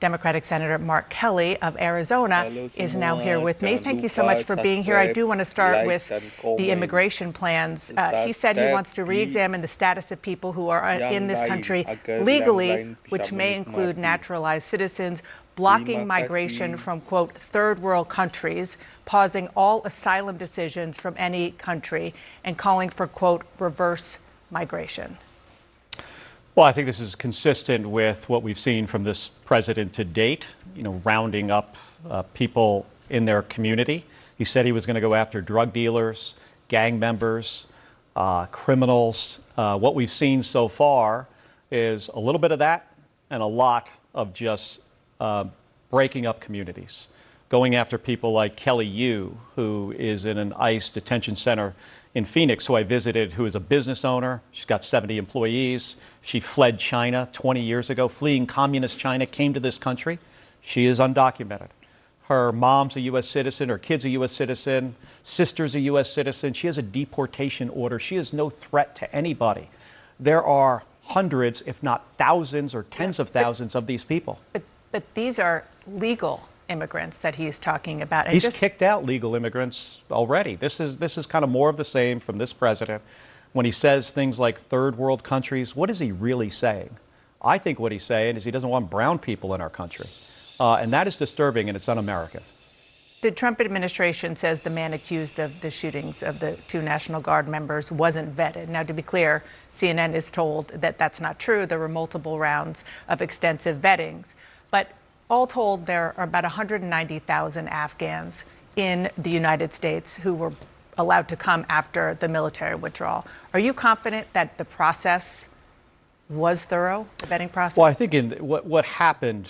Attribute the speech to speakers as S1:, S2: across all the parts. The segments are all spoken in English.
S1: Democratic Senator Mark Kelly of Arizona is now here with me. Thank you so much for being here. I do want to start with the immigration plans. He said he wants to re-examine the status of people who are in this country legally, which may include naturalized citizens, blocking migration from, quote, third world countries, pausing all asylum decisions from any country, and calling for, quote, reverse migration.
S2: Well, I think this is consistent with what we've seen from this president to date, rounding up people in their community. He said he was going to go after drug dealers, gang members, criminals. What we've seen so far is a little bit of that and a lot of just breaking up communities, going after people like Kelly Yu, who is in an ICE detention center in Phoenix, who I visited, who is a business owner. She's got 70 employees. She fled China 20 years ago, fleeing communist China, came to this country. She is undocumented. Her mom's a U.S. citizen, her kid's a U.S. citizen, sister's a U.S. citizen. She has a deportation order. She is no threat to anybody. There are hundreds, if not thousands or tens of thousands of these people.
S1: But these are legal immigrants that he's talking about.
S2: He's kicked out legal immigrants already. This is kind of more of the same from this president. When he says things like third world countries, what is he really saying? I think what he's saying is he doesn't want brown people in our country. And that is disturbing, and it's un-American.
S1: The Trump administration says the man accused of the shootings of the two National Guard members wasn't vetted. Now, to be clear, CNN is told that that's not true. There were multiple rounds of extensive vettings. But all told, there are about 190,000 Afghans in the United States who were allowed to come after the military withdrawal. Are you confident that the process was thorough, the vetting process?
S2: Well, I think what happened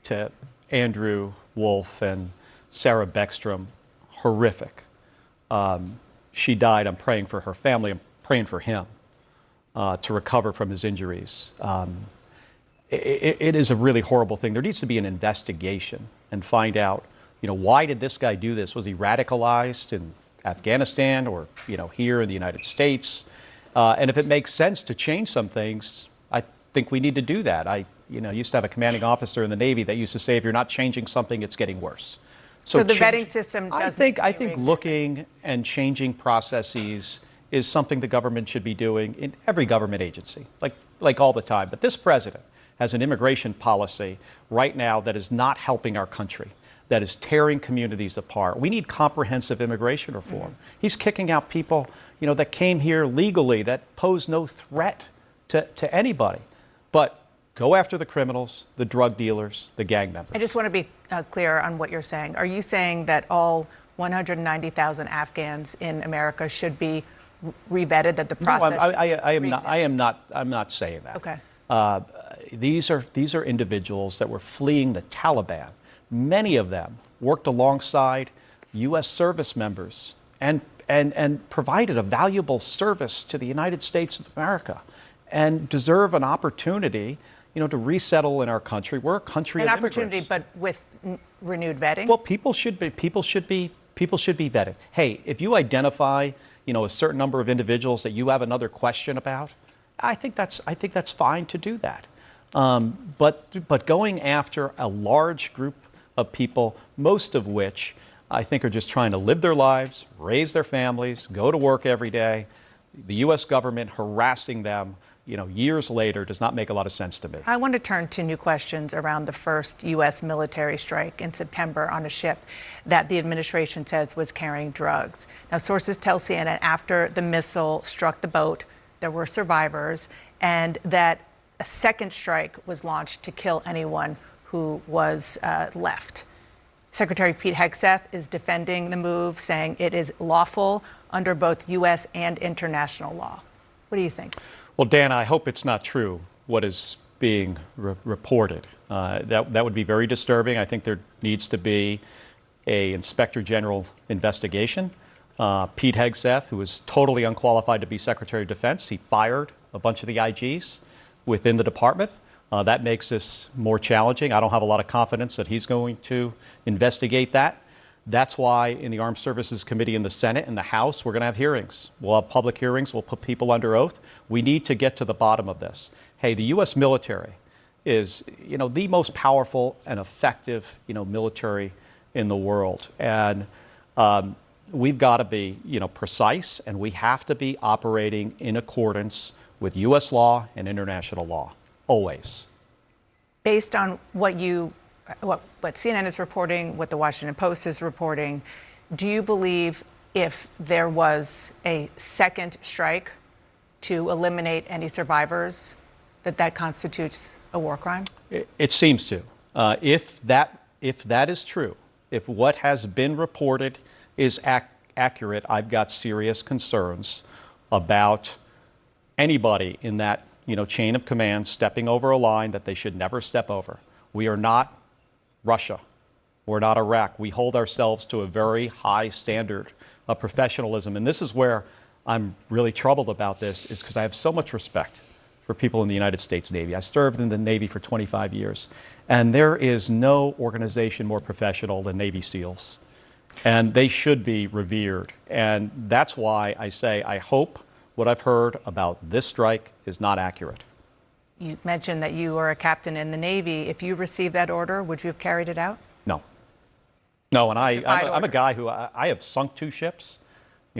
S2: to Andrew Wolf and Sarah Beckstrom, horrific. She died. I'm praying for her family. I'm praying for him to recover from his injuries. It is a really horrible thing. There needs to be an investigation and find out, why did this guy do this? Was he radicalized in Afghanistan or, here in the United States? And if it makes sense to change some things, I think we need to do that. I used to have a commanding officer in the Navy that used to say, if you're not changing something, it's getting worse.
S1: So the vetting system doesn't.
S2: I think looking and changing processes is something the government should be doing in every government agency, like all the time. But this president has an immigration policy right now that is not helping our country, that is tearing communities apart. We need comprehensive immigration reform. He's kicking out people, that came here legally, that pose no threat to anybody. But go after the criminals, the drug dealers, the gang members.
S1: I just want to be clear on what you're saying. Are you saying that all 190,000 Afghans in America should be re-vetted, that the process?
S2: No, I'm not saying that.
S1: Okay.
S2: These are individuals that were fleeing the Taliban. Many of them worked alongside U.S. service members and provided a valuable service to the United States of America and deserve an opportunity, to resettle in our country. We're a country of immigrants.
S1: An opportunity, but with renewed vetting?
S2: Well, people should be vetted. Hey, if you identify, a certain number of individuals that you have another question about, I think that's fine to do that. But going after a large group of people, most of which I think are just trying to live their lives, raise their families, go to work every day, the U.S. government harassing them, years later does not make a lot of sense to me.
S1: I want to turn to new questions around the first U.S. military strike in September on a ship that the administration says was carrying drugs. Now, sources tell CNN after the missile struck the boat, there were survivors, and that a second strike was launched to kill anyone who was left. Secretary Pete Hegseth is defending the move, saying it is lawful under both U.S. and international law. What do you think?
S2: Well, Dan, I hope it's not true what is being reported. That would be very disturbing. I think there needs to be an Inspector General investigation. Pete Hegseth, who is totally unqualified to be Secretary of Defense, he fired a bunch of the IGs within the department. That makes this more challenging. I don't have a lot of confidence that he's going to investigate that. That's why in the Armed Services Committee in the Senate and the House, we're going to have hearings. We'll have public hearings. We'll put people under oath. We need to get to the bottom of this. Hey, the U.S. military is, the most powerful and effective, military in the world. And we've got to be, precise, and we have to be operating in accordance with U.S. law and international law, always.
S1: Based on what CNN is reporting, what the Washington Post is reporting, do you believe if there was a second strike to eliminate any survivors, that constitutes a war crime?
S2: It seems to. If that is true, if what has been reported is accurate, I've got serious concerns about anybody in that chain of command stepping over a line that they should never step over. We are not Russia. We're not Iraq. We hold ourselves to a very high standard of professionalism. And this is where I'm really troubled about this, is because I have so much respect for people in the United States Navy. I served in the Navy for 25 years, and there is no organization more professional than Navy SEALs. And they should be revered. And that's why I say I hope what I've heard about this strike is not accurate.
S1: You mentioned that you were a captain in the Navy. If you received that order, would you have carried it out?
S2: No. No, and I'm a guy who I have sunk 2 ships.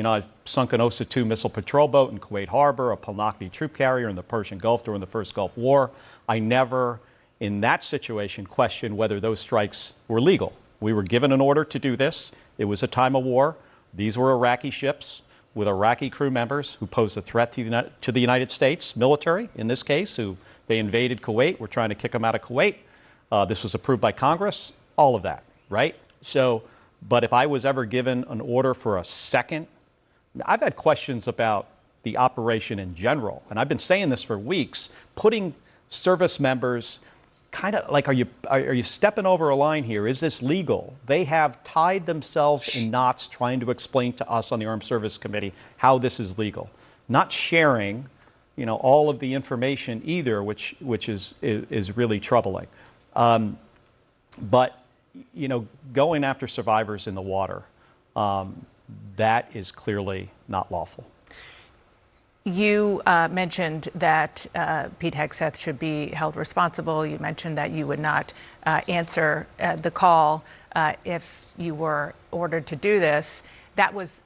S2: I've sunk an OSA-2 missile patrol boat in Kuwait Harbor, a Palnakni troop carrier in the Persian Gulf during the first Gulf War. I never, in that situation, questioned whether those strikes were legal. We were given an order to do this. It was a time of war. These were Iraqi ships with Iraqi crew members who posed a threat to the United States military, in this case, who they invaded Kuwait. We're trying to kick them out of Kuwait. This was approved by Congress, all of that, right? So, but if I was ever given an order for a second, I've had questions about the operation in general, and I've been saying this for weeks, putting service members kind of like, are you stepping over a line here? Is this legal? They have tied themselves in knots trying to explain to us on the Armed Service Committee how this is legal. Not sharing, all of the information either, which is really troubling. But, going after survivors in the water, that is clearly not lawful.
S1: You mentioned that Pete Hegseth should be held responsible. You mentioned that you would not answer the call if you were ordered to do this. That was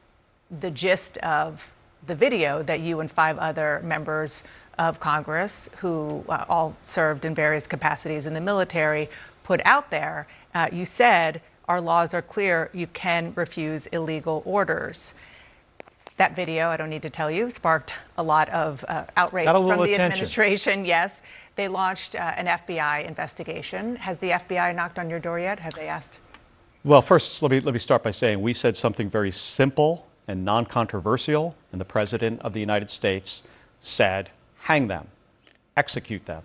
S1: the gist of the video that you and 5 other members of Congress, who all served in various capacities in the military, put out there. You said, our laws are clear, you can refuse illegal orders. That video, I don't need to tell you, sparked a lot of outrage from the administration. Yes, they launched an FBI investigation. Has the FBI knocked on your door yet? Have they asked?
S2: Well, first, let me start by saying we said something very simple and non-controversial, and the President of the United States said, hang them, execute them,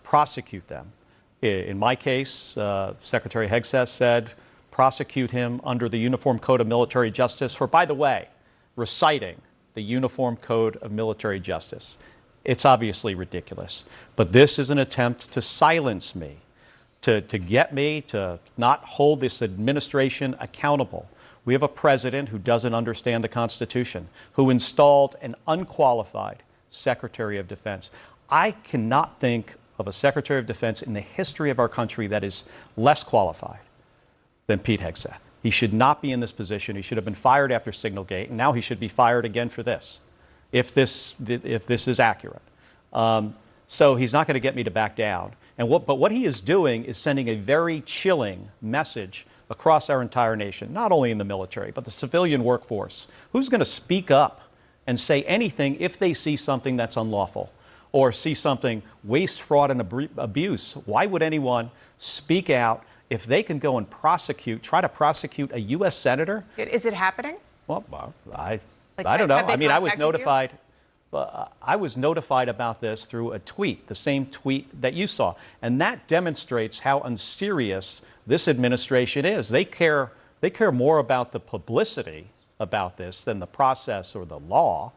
S2: prosecute them. In my case, Secretary Hegseth said, prosecute him under the Uniform Code of Military Justice for, by the way, reciting the Uniform Code of Military Justice. It's obviously ridiculous. But this is an attempt to silence me, to get me to not hold this administration accountable. We have a president who doesn't understand the Constitution, who installed an unqualified Secretary of Defense. I cannot think of a Secretary of Defense in the history of our country that is less qualified than Pete Hegseth. He should not be in this position. He should have been fired after Signalgate, and now he should be fired again for this, if this is accurate. So he's not going to get me to back down. But what he is doing is sending a very chilling message across our entire nation, not only in the military, but the civilian workforce. Who's going to speak up and say anything if they see something that's unlawful or see something waste, fraud, and abuse? Why would anyone speak out if they can go and try to prosecute a U.S. senator?
S1: Is it happening?
S2: Well, I don't know. I mean, I was notified. I was notified about this through a tweet, the same tweet that you saw. And that demonstrates how unserious this administration is. They care more about the publicity about this than the process or the law.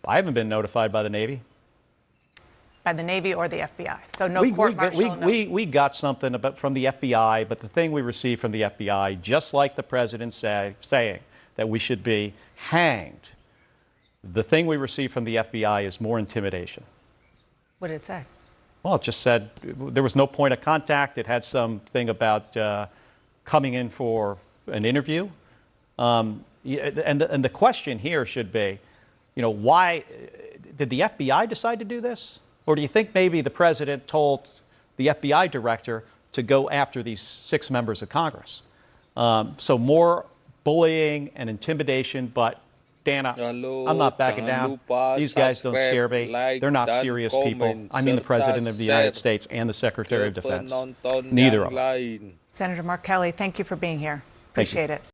S2: I haven't been notified by the Navy.
S1: By the Navy or the FBI? So no court-martial?
S2: We got something from the FBI, but the thing we received from the FBI, just like the president saying that we should be hanged, the thing we received from the FBI is more intimidation.
S1: What did it say?
S2: Well, it just said there was no point of contact. It had something about coming in for an interview. And the question here should be, why did the FBI decide to do this? Or do you think maybe the president told the FBI director to go after these 6 members of Congress? So more bullying and intimidation, but Dana, I'm not backing down. These guys don't scare me. They're not serious people. I mean the President of the United States and the Secretary of Defense. Neither of them.
S1: Senator Mark Kelly, thank you for being here. Appreciate it.